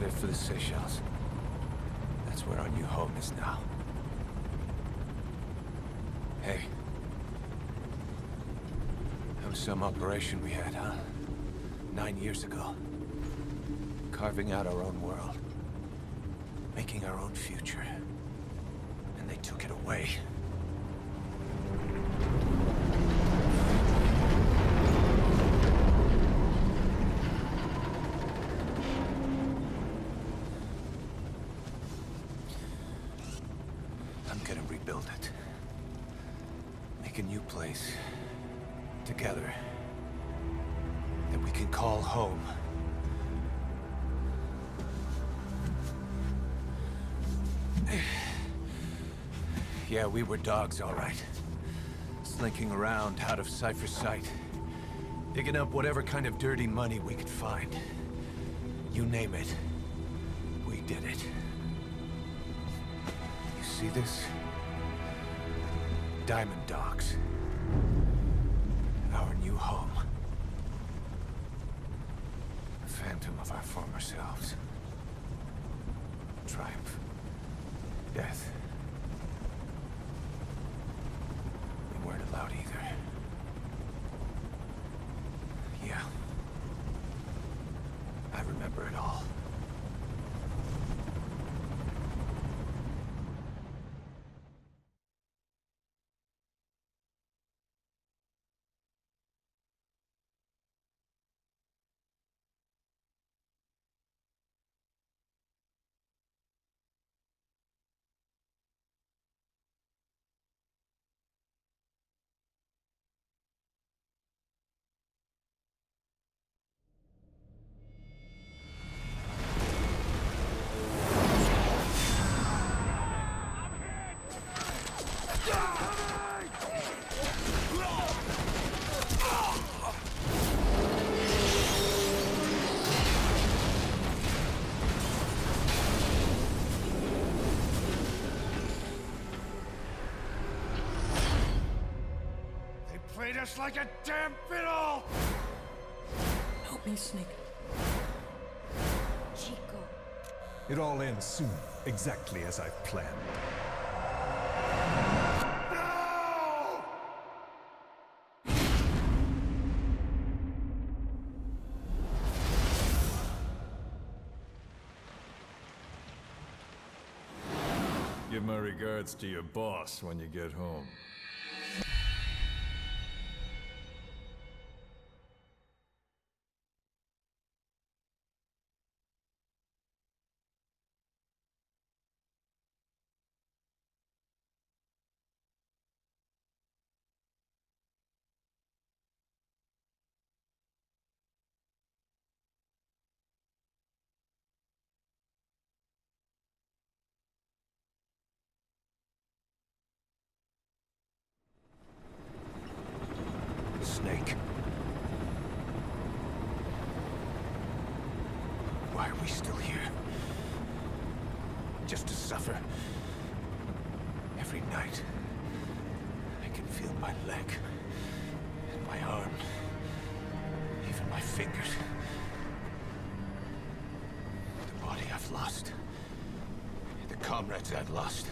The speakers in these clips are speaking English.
headed for the Seychelles. That's where our new home is now. Hey. That was some operation we had, huh? 9 years ago. Carving out our own world. Making our own future. And they took it away. I'm gonna rebuild it. Make a new place. Together. That we can call home. Yeah, we were dogs, all right. Slinking around out of Cypher's sight. Digging up whatever kind of dirty money we could find. You name it. We did it. You see this? Diamond Dogs. Our new home. The phantom of our former selves. Triumph. Death. We weren't allowed either. Yeah. I remember it all. Played us like a damn fiddle! Help me, Snake. Chico. It all ends soon, exactly as I've planned. No! Give my regards to your boss when you get home. Snake. Why are we still here? Just to suffer? Every night, I can feel my leg, and my arm, even my fingers. The body I've lost, the comrades I've lost,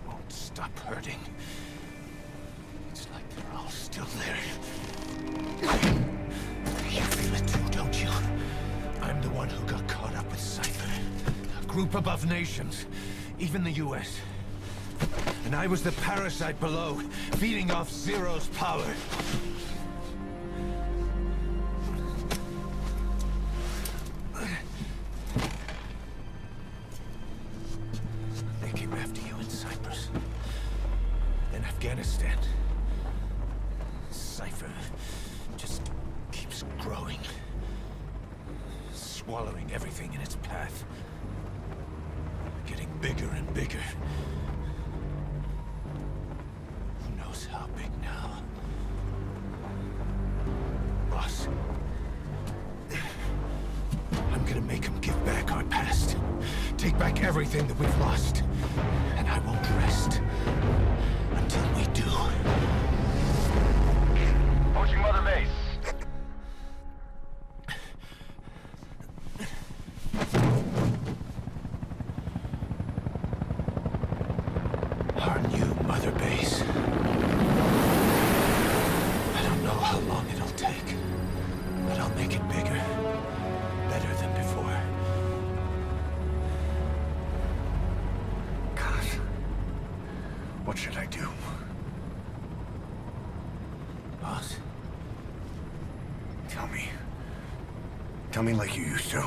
won't stop hurting. It's like they're all still there. You feel it too, don't you? I'm the one who got caught up with Cypher. A group above nations, even the US. And I was the parasite below, feeding off Zero's power. They came after you in Cyprus. Then Afghanistan. Cypher just keeps growing. Swallowing everything in its path. Getting bigger and bigger. Who knows how big now? Boss. I'm gonna make him give back our past. Take back everything that we've lost. And I won't rest until we do. Approaching Mother Base. make it bigger. Better than before. Gosh. What should I do? Boss? Tell me. Tell me like you used to.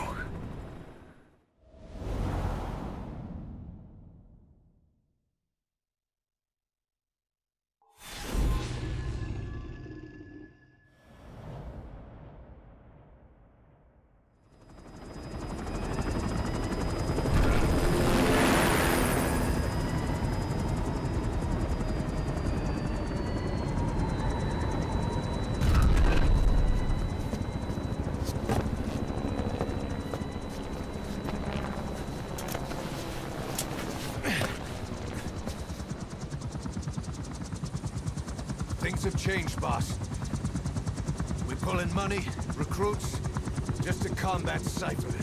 Things have changed, boss. We pull in money, recruits, just to combat Cypher.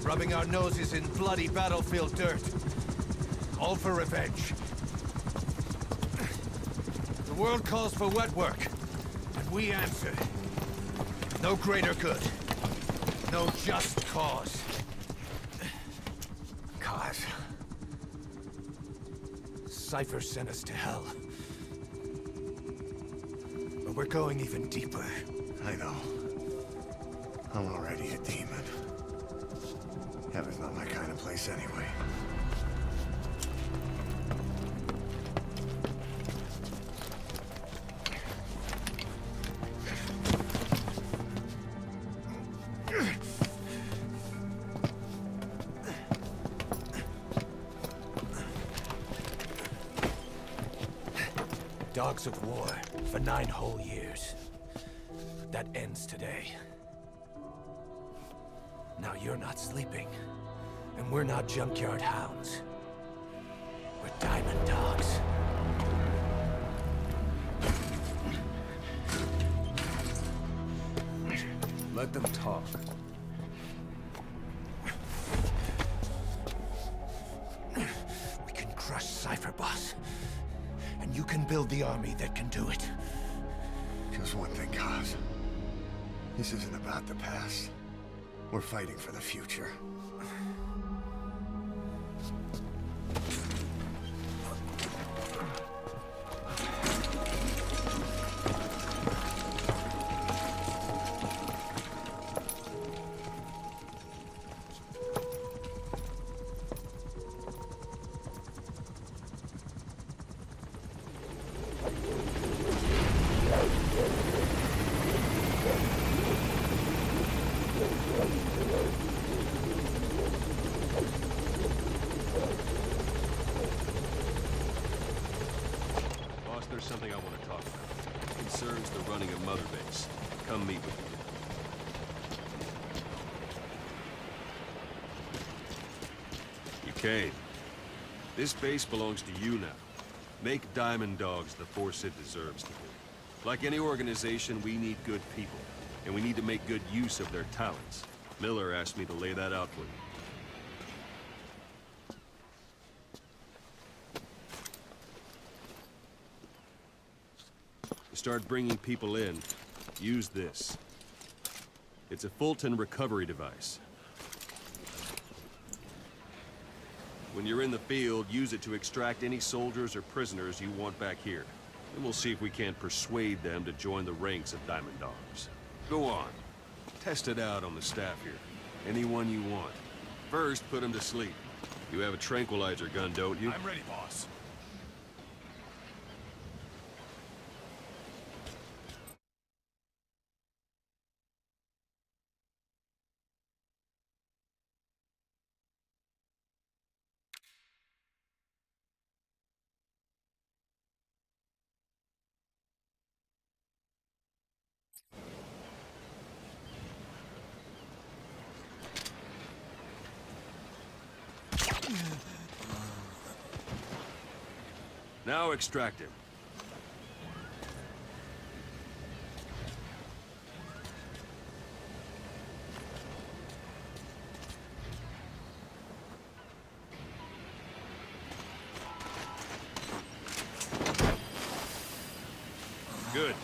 Rubbing our noses in bloody battlefield dirt. All for revenge. The world calls for wet work, and we answer. No greater good. No just cause. Cause. Cypher sent us to hell. But we're going even deeper. I know. I'm already a demon. Heaven's not my kind of place anyway. Dogs of war for 9 whole years. That ends today. Now you're not sleeping, and we're not junkyard hounds. We're diamond dogs. Let them talk. We can crush Cypher, boss. And you can build the army that can do it. Just one thing, Kaz. This isn't about the past. We're fighting for the future. There's something I want to talk about. It concerns the running of Mother Base. Come meet with me. You came. This base belongs to you now. Make Diamond Dogs the force it deserves to be. Like any organization, we need good people. And we need to make good use of their talents. Miller asked me to lay that out for you. Start bringing people in, use this. It's a Fulton recovery device. When you're in the field, use it to extract any soldiers or prisoners you want back here. And we'll see if we can't persuade them to join the ranks of Diamond Dogs. Go on. Test it out on the staff here. Anyone you want. First, put them to sleep. You have a tranquilizer gun, don't you? I'm ready, boss. Now extract him. Good.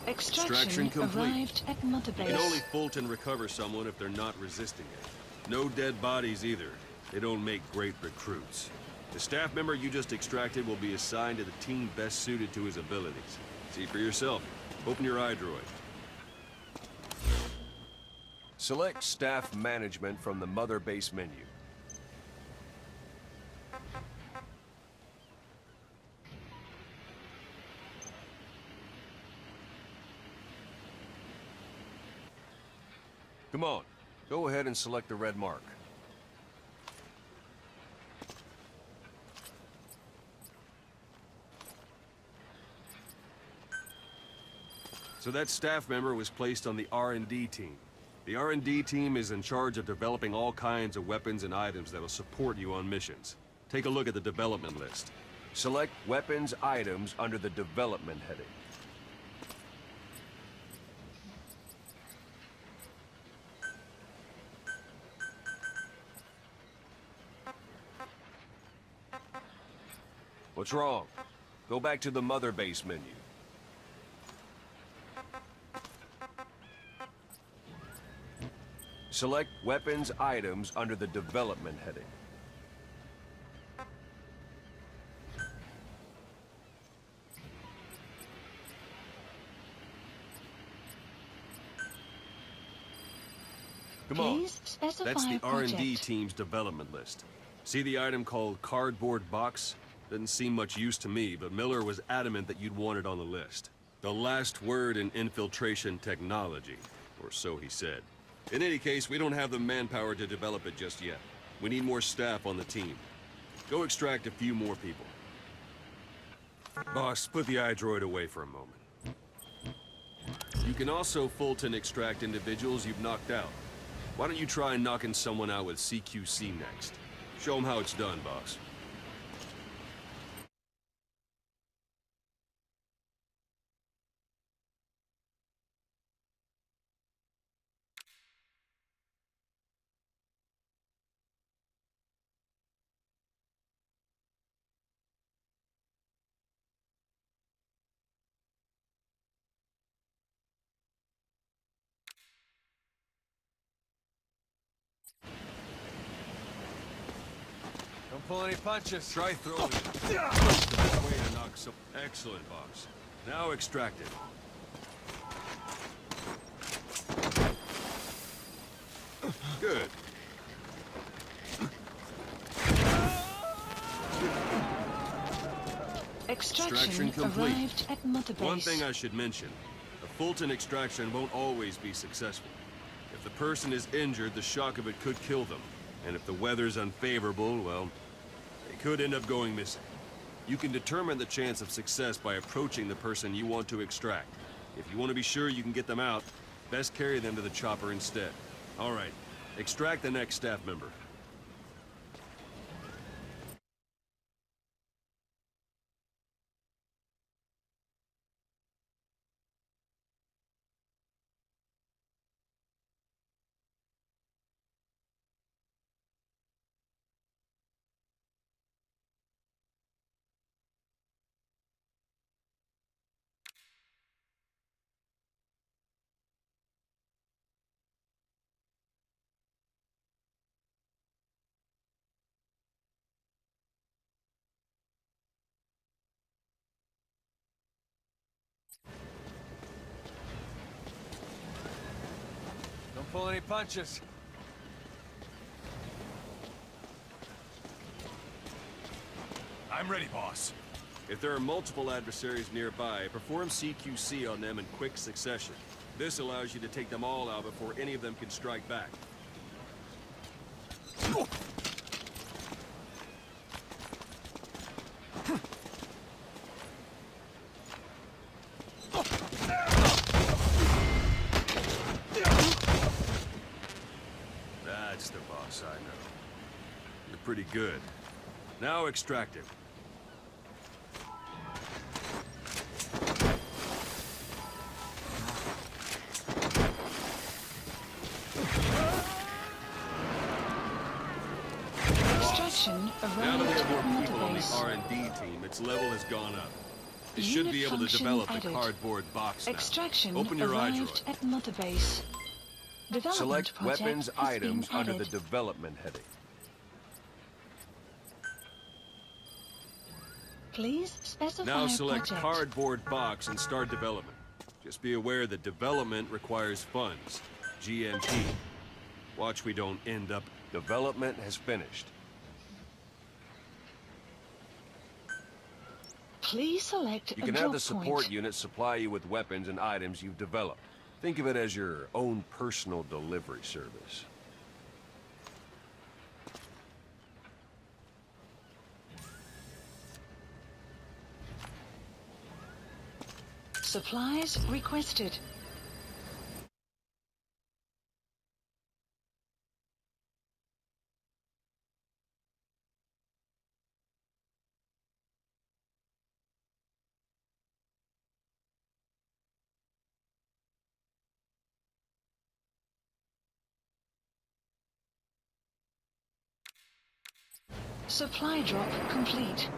Extraction complete. Arrived at Mother You Base. can only Fulton recover someone if they're not resisting it. No dead bodies either. They don't make great recruits. The staff member you just extracted will be assigned to the team best suited to his abilities. See for yourself. Open your iDroid. Select Staff Management from the Mother Base menu. Come on, go ahead and select the red mark. So that staff member was placed on the R&D team. The R&D team is in charge of developing all kinds of weapons and items that'll support you on missions. Take a look at the development list. Select Weapons Items under the Development heading. What's wrong? Go back to the Mother Base menu. Select Weapons Items under the Development heading. Come on. Please specify That's the a project. R&D team's development list. See the item called Cardboard Box? Doesn't seem much use to me, but Miller was adamant that you'd want it on the list. The last word in infiltration technology, or so he said. In any case, we don't have the manpower to develop it just yet. We need more staff on the team. Go extract a few more people. Boss, put the iDroid away for a moment. You can also Fulton extract individuals you've knocked out. Why don't you try knocking someone out with CQC next? Show them how it's done, boss. Don't pull any punches. Try throwing it. That's the best way to knock some... Excellent, boss. Now extract it. Good. Extraction complete. arrived at Mother Base. One thing I should mention. A Fulton extraction won't always be successful. If the person is injured, the shock of it could kill them. And if the weather's unfavorable, well, they could end up going missing. You can determine the chance of success by approaching the person you want to extract. If you want to be sure you can get them out, best carry them to the chopper instead. All right, extract the next staff member. Don't pull any punches. I'm ready, boss. If there are multiple adversaries nearby, perform CQC on them in quick succession. This allows you to take them all out before any of them can strike back. That's the boss I know. You're pretty good. Now extract him. Extraction Now that arrived we have at more Mother people on the Base. R&D team, its level has gone up. You should be able to function develop the added. cardboard box now. Extraction Open your arrived iDroid. at Mother Base. Development Select project weapons has items been under the added. development heading. Please specify Now a select project. cardboard box and start development. Just be aware that development requires funds. GMP. Watch we don't end up. Development has finished. Please select You a can drop have the support point. unit supply you with weapons and items you've developed. Think of it as your own personal delivery service. Supplies requested. Supply drop complete.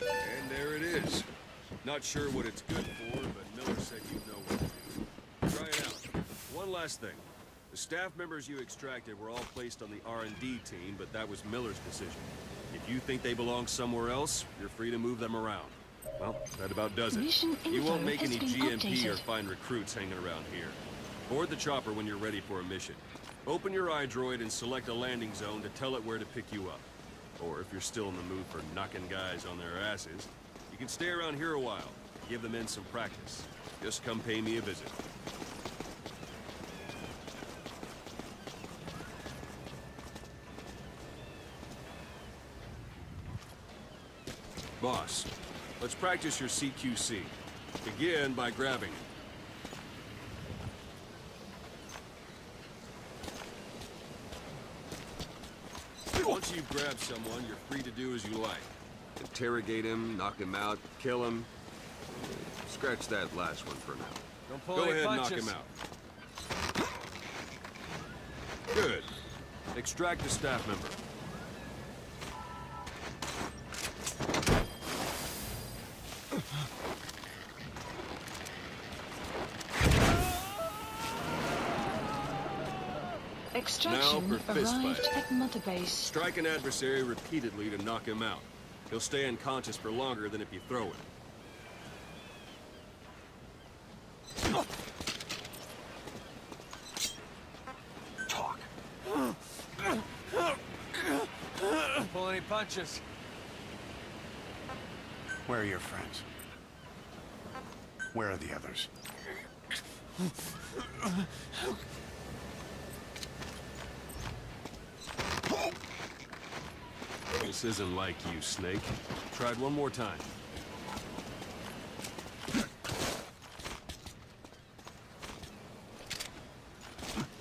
And there it is. Not sure what it's good for, but Miller said you know what to do. Try it out. One last thing. The staff members you extracted were all placed on the R&D team, but that was Miller's decision. If you think they belong somewhere else, you're free to move them around. Well, that about does it. Mission You won't info make has any been GMP or updated. find recruits hanging around here. Board the chopper when you're ready for a mission. Open your iDroid and select a landing zone to tell it where to pick you up. Or if you're still in the mood for knocking guys on their asses, you can stay around here a while. Give the men some practice. Just come pay me a visit. Boss, let's practice your CQC. Begin by grabbing it. Once you've grabbed someone, you're free to do as you like. Interrogate him, knock him out, kill him. Scratch that last one for now. Don't pull Go any ahead and punches. knock him out. Good. Extract the staff member. Extraction Now for fist arrived fight. at Mother Base. Strike an adversary repeatedly to knock him out. He'll stay unconscious for longer than if you throw him. Talk. Don't pull any punches. Where are your friends? Where are the others? This isn't like you, Snake. Try it one more time.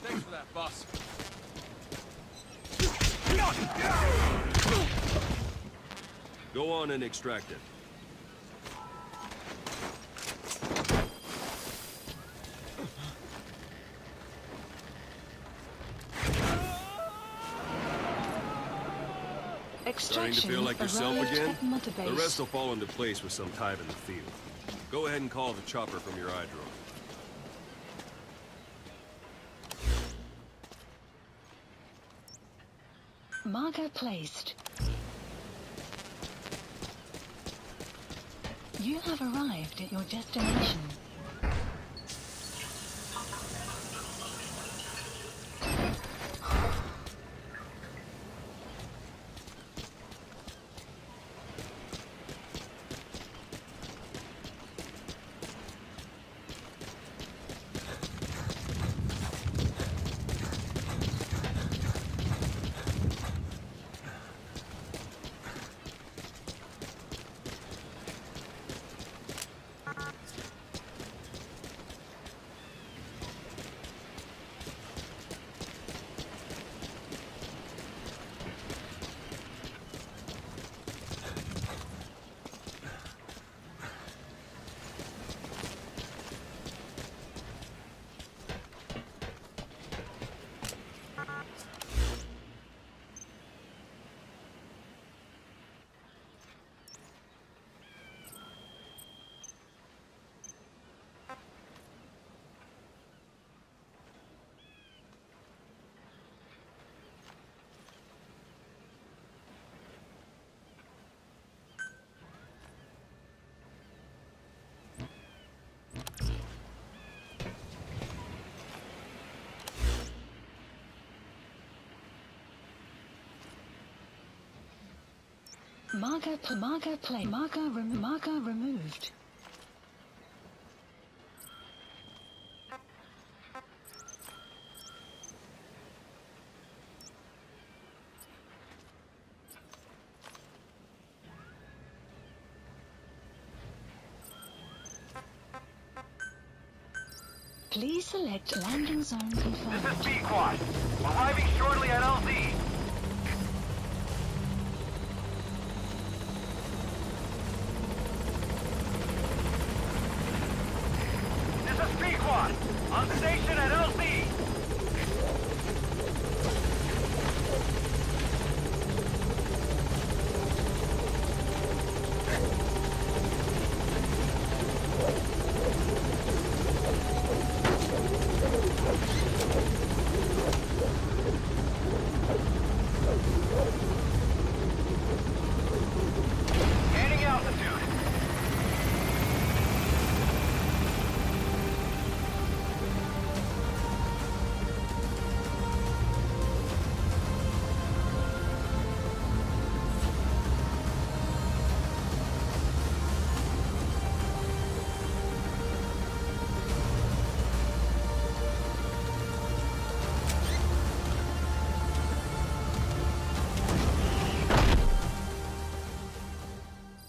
Thanks for that, boss. Go on and extract it. Starting to Extraction feel like yourself arrived again? at Mother Base. The rest will fall into place with some time in the field. Go ahead and call the chopper from your iDroid. Marker placed. You have arrived at your destination. Marker removed. Please select landing zone confirmed. This is B-Quad. Arriving shortly at LZ. This is B-Quad. On station at LZ. Gaining altitude.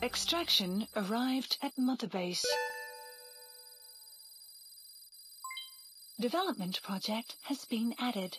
Extraction arrived at Mother Base. Development project has been added.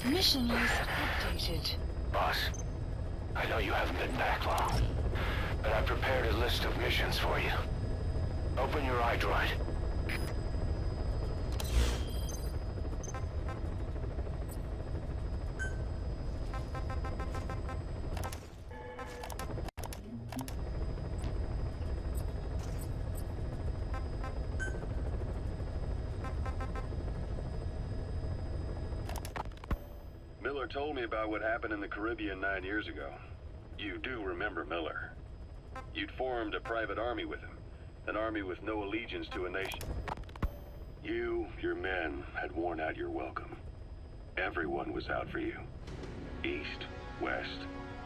Mission list updated. Boss, I know you haven't been back long, but I've prepared a list of missions for you. Open your iDroid. Miller told me about what happened in the Caribbean 9 years ago. You do remember Miller. You'd formed a private army with him, an army with no allegiance to a nation. You, your men, had worn out your welcome. Everyone was out for you. East, West,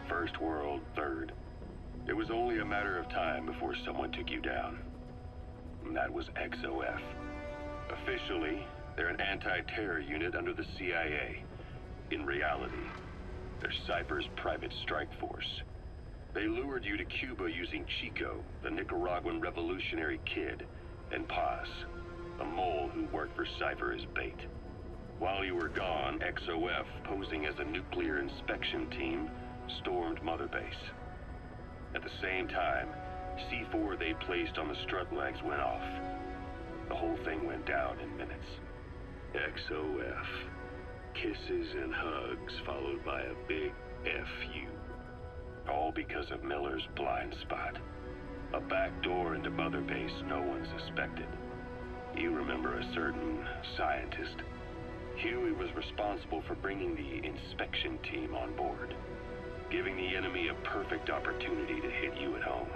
First World, Third. It was only a matter of time before someone took you down. And that was XOF. Officially, they're an anti-terror unit under the CIA. In reality, they're Cypher's private strike force. They lured you to Cuba using Chico, the Nicaraguan revolutionary kid, and Paz, a mole who worked for Cypher as bait. While you were gone, XOF, posing as a nuclear inspection team, stormed Mother Base. At the same time, C4 they placed on the strut legs went off. The whole thing went down in minutes. XOF. Kisses and hugs followed by a big FU. All because of Miller's blind spot. A back door into Mother Base no one suspected. You remember a certain scientist. Huey was responsible for bringing the inspection team on board, giving the enemy a perfect opportunity to hit you at home.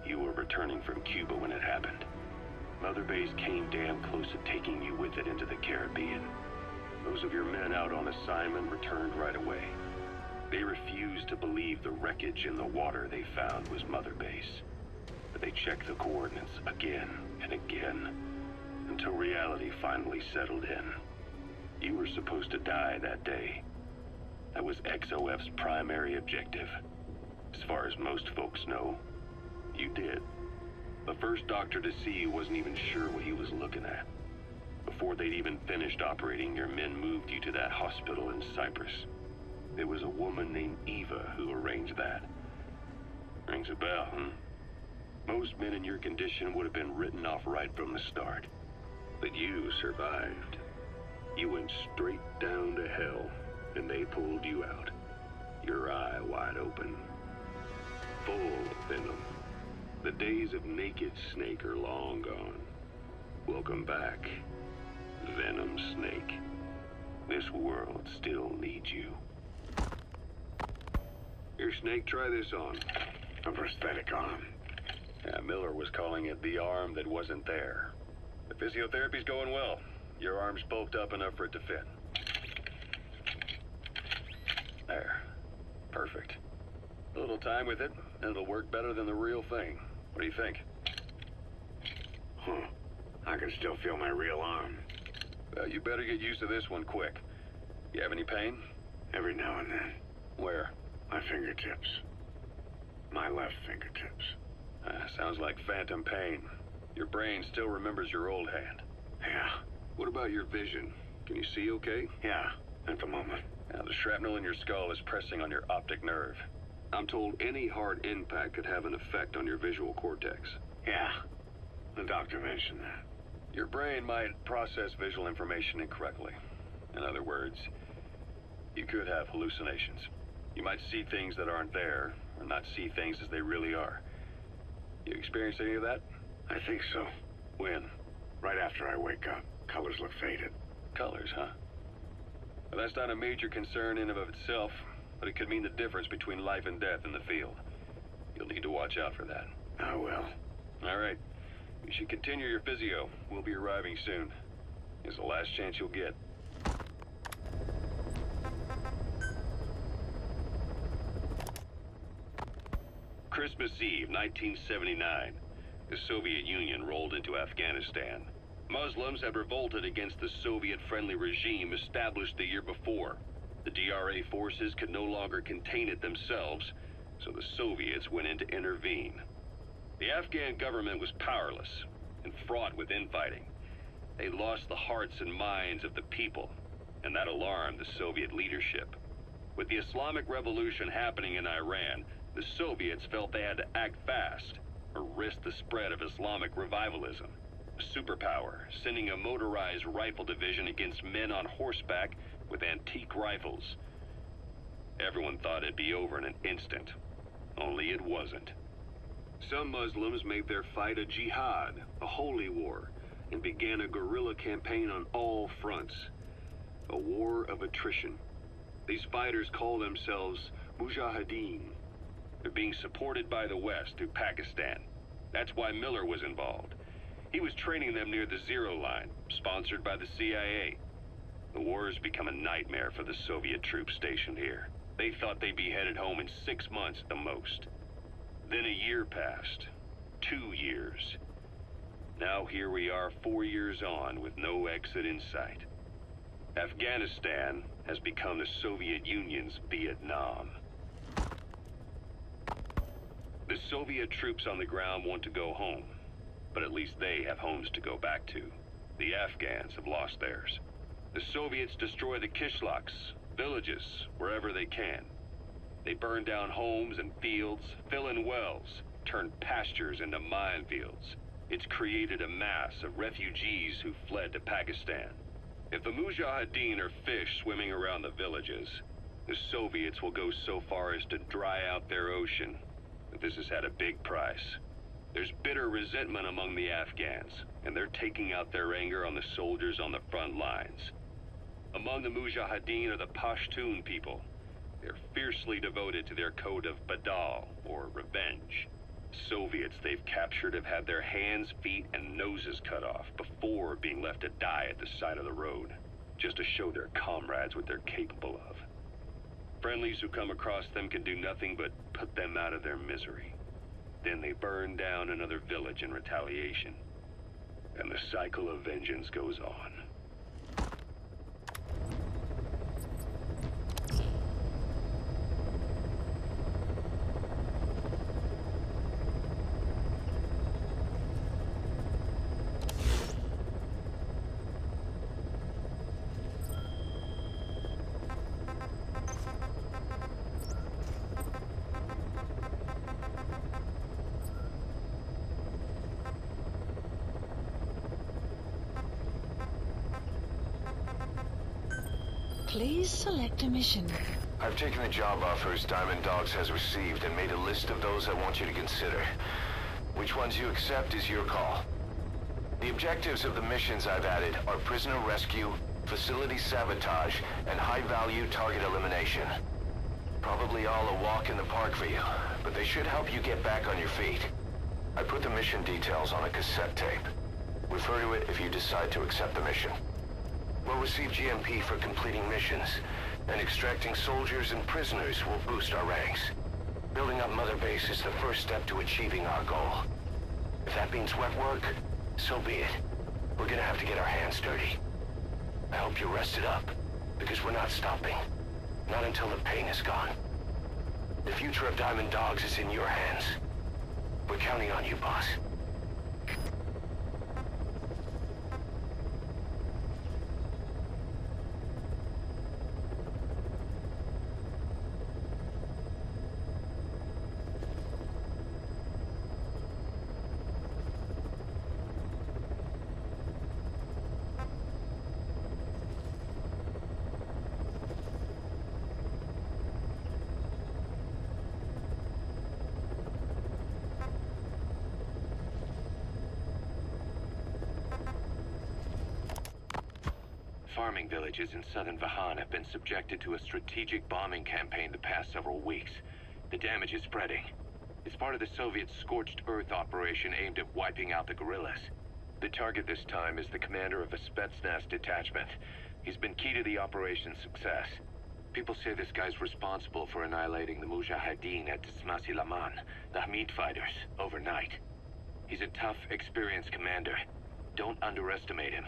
You were returning from Cuba when it happened. Mother Base came damn close to taking you with it into the Caribbean. Those of your men out on assignment returned right away. They refused to believe the wreckage in the water they found was Mother Base. But they checked the coordinates again and again, until reality finally settled in. You were supposed to die that day. That was XOF's primary objective. As far as most folks know, you did. The first doctor to see you wasn't even sure what he was looking at. Before they'd even finished operating, your men moved you to that hospital in Cyprus. It was a woman named Eva who arranged that. Rings a bell, huh? Most men in your condition would have been written off right from the start. But you survived. You went straight down to hell, and they pulled you out. Your eye wide open. Full of venom. The days of naked Snake are long gone. Welcome back, Venom Snake. This world still needs you. Here, Snake, try this on. A prosthetic arm. Yeah, Miller was calling it the arm that wasn't there. The physiotherapy's going well. Your arm's bulked up enough for it to fit. There. Perfect. A little time with it, and it'll work better than the real thing. What do you think? Huh. I can still feel my real arm. Well, you better get used to this one quick. You have any pain? Every now and then. Where? My fingertips. My left fingertips. Sounds like Phantom Pain. Your brain still remembers your old hand. Yeah. What about your vision? Can you see okay? Yeah, at the moment. Now, the shrapnel in your skull is pressing on your optic nerve. I'm told any hard impact could have an effect on your visual cortex. Yeah, the doctor mentioned that. Your brain might process visual information incorrectly. In other words, you could have hallucinations. You might see things that aren't there, or not see things as they really are. You experienced any of that? I think so. When? Right after I wake up. Colors look faded. Colors, huh? Well, that's not a major concern in and of itself, but it could mean the difference between life and death in the field. You'll need to watch out for that. I will. All right. You should continue your physio. We'll be arriving soon. It's the last chance you'll get. Christmas Eve, 1979. The Soviet Union rolled into Afghanistan. Muslims had revolted against the Soviet-friendly regime established the year before. The DRA forces could no longer contain it themselves, so the Soviets went in to intervene. The Afghan government was powerless and fraught with infighting. They lost the hearts and minds of the people, and that alarmed the Soviet leadership. With the Islamic Revolution happening in Iran, the Soviets felt they had to act fast or risk the spread of Islamic revivalism. A superpower, sending a motorized rifle division against men on horseback with antique rifles. Everyone thought it'd be over in an instant, only it wasn't. Some Muslims made their fight a jihad, a holy war, and began a guerrilla campaign on all fronts. A war of attrition. These fighters call themselves Mujahideen. They're being supported by the West through Pakistan. That's why Miller was involved. He was training them near the Zero Line, sponsored by the CIA. The war has become a nightmare for the Soviet troops stationed here. They thought they'd be headed home in 6 months at the most. Then a year passed. 2 years. Now here we are 4 years on with no exit in sight. Afghanistan has become the Soviet Union's Vietnam. The Soviet troops on the ground want to go home, but at least they have homes to go back to. The Afghans have lost theirs. The Soviets destroy the kishlaks, villages, wherever they can. They burn down homes and fields, fill in wells, turn pastures into minefields. It's created a mass of refugees who fled to Pakistan. If the Mujahideen are fish swimming around the villages, the Soviets will go so far as to dry out their ocean. But this has had a big price. There's bitter resentment among the Afghans, and they're taking out their anger on the soldiers on the front lines. Among the Mujahideen are the Pashtun people. They're fiercely devoted to their code of Badal, or revenge. Soviets they've captured have had their hands, feet, and noses cut off before being left to die at the side of the road, just to show their comrades what they're capable of. Friendlies who come across them can do nothing but put them out of their misery. Then they burn down another village in retaliation. And the cycle of vengeance goes on. Please select a mission. I've taken the job offers Diamond Dogs has received and made a list of those I want you to consider. Which ones you accept is your call. The objectives of the missions I've added are prisoner rescue, facility sabotage, and high-value target elimination. Probably all a walk in the park for you, but they should help you get back on your feet. I put the mission details on a cassette tape. Refer to it if you decide to accept the mission. We'll receive GMP for completing missions, and extracting soldiers and prisoners will boost our ranks. Building up Mother Base is the first step to achieving our goal. If that means wet work, so be it. We're gonna have to get our hands dirty. I hope you're rested up, because we're not stopping. Not until the pain is gone. The future of Diamond Dogs is in your hands. We're counting on you, boss. Farming villages in southern Vahan have been subjected to a strategic bombing campaign the past several weeks. The damage is spreading. It's part of the Soviet Scorched Earth operation aimed at wiping out the guerrillas. The target this time is the commander of a Spetsnaz detachment. He's been key to the operation's success. People say this guy's responsible for annihilating the Mujahideen at Tismasi Laman, the Hamid fighters, overnight. He's a tough, experienced commander. Don't underestimate him.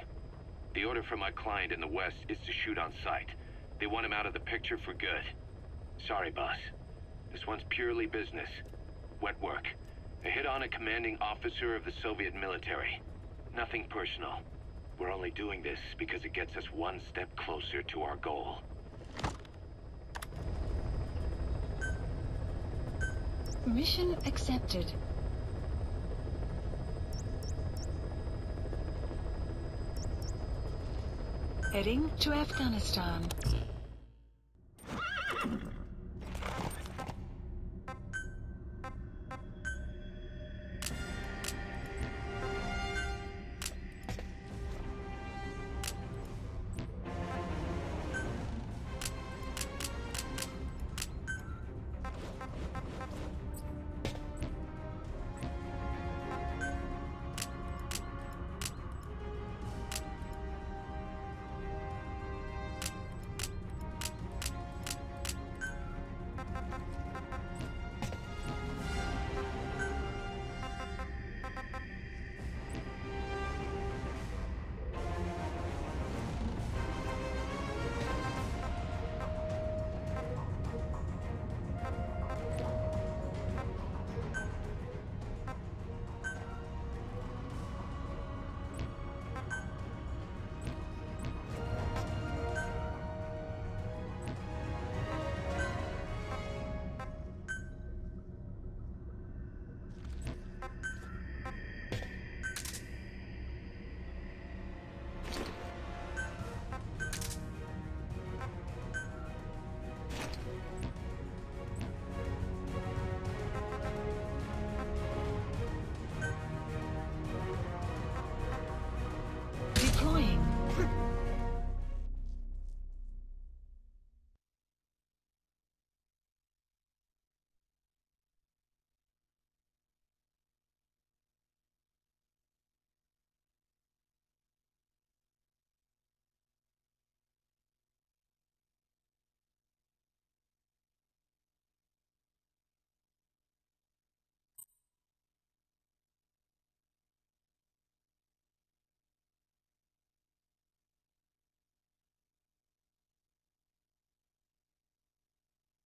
The order from my client in the West is to shoot on sight. They want him out of the picture for good. Sorry, boss. This one's purely business. Wet work. A hit on a commanding officer of the Soviet military. Nothing personal. We're only doing this because it gets us one step closer to our goal. Mission accepted. Heading to Afghanistan.